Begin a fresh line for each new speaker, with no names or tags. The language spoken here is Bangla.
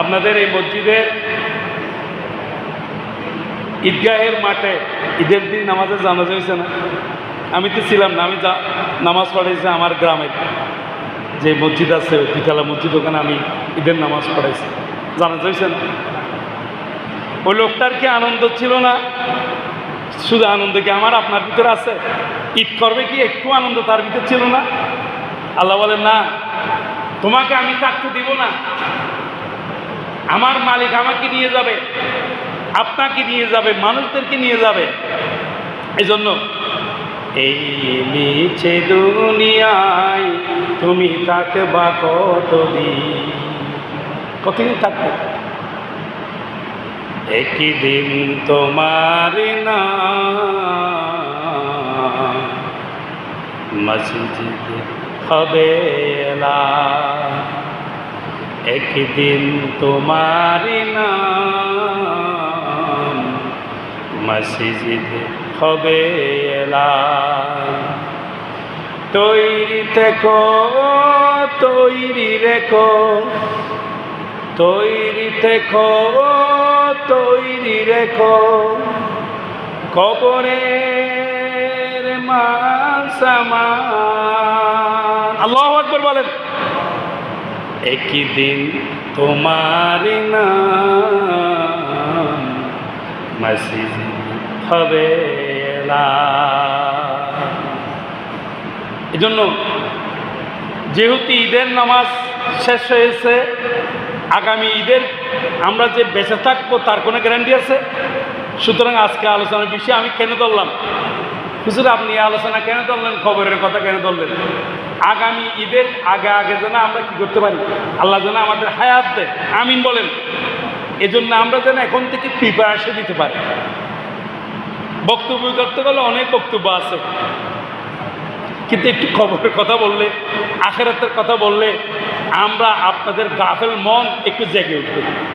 আপনাদের এই মসজিদের ঈদগাহের মাঠে ঈদের দিন নামাজের জানাজা হয়েছে না? আমি তো ছিলাম না, আমি নামাজ পড়াইছি আমার গ্রামের যে মসজিদ আছে বিকালা মসজিদ, ওখানে আমি ঈদের নামাজ পড়াইছি। জানাজা হয়েছে না? ওই লোকটার কি আনন্দ ছিল না? শুধু আনন্দ কি আমার আপনার ভিতরে আছে? ঈদ করবে কি একটু আনন্দ তার ভিতরে ছিল না? আল্লাহ বলেন না, তোমাকে আমি থাকতে দিব না, আমার মালিক আমাকে নিয়ে যাবে, আপনাকে নিয়ে যাবে, মানুষদেরকে নিয়ে যাবে। এই জন্য এই মিছে দুনিয়ায় তুমি থাকবা কতদিন, কতদিন থাকবে? একদিন তোমার না মসজিদ হবে এলান, একদিন তোমার নাম মসজিদ হবে এলান। তৈরি থেকো, তৈরি রেখো, তৈরি থেকো, তৈরি রেখো, কবরের মাল সামান। আল্লাহু আকবার বলেন। একদিন তোমার নাম মসজিদ হবে এলান। এজন্য যেহেতু ঈদের নামাজ শেষ হয়েছে, আগামী ঈদের আমরা যে বেঁচে থাকবো তার কোনো গ্যারান্টি আছে? সুতরাং আজকে আলোচনার বিষয়ে আমি কেন ধরলাম? হুজুর আপনি আলোচনা কেন ধরলেন, খবরের কথা কেন ধরলেন? আগামী ঈদের আগে আগে যেন আমরা কি করতে পারি, আল্লাহ যেন আমাদের হায়াত দেয়, আমিন বলেন। এজন্য আমরা যেন এখন থেকে প্রিপারেশন দিতে পারি। বক্তব্য করতে গেলে অনেক বক্তব্য আছে, কিন্তু একটু খবরের কথা বললে, আখিরাতের কথা বললে আমরা আপনাদের গাফেল মন একটু জেগে উঠবে।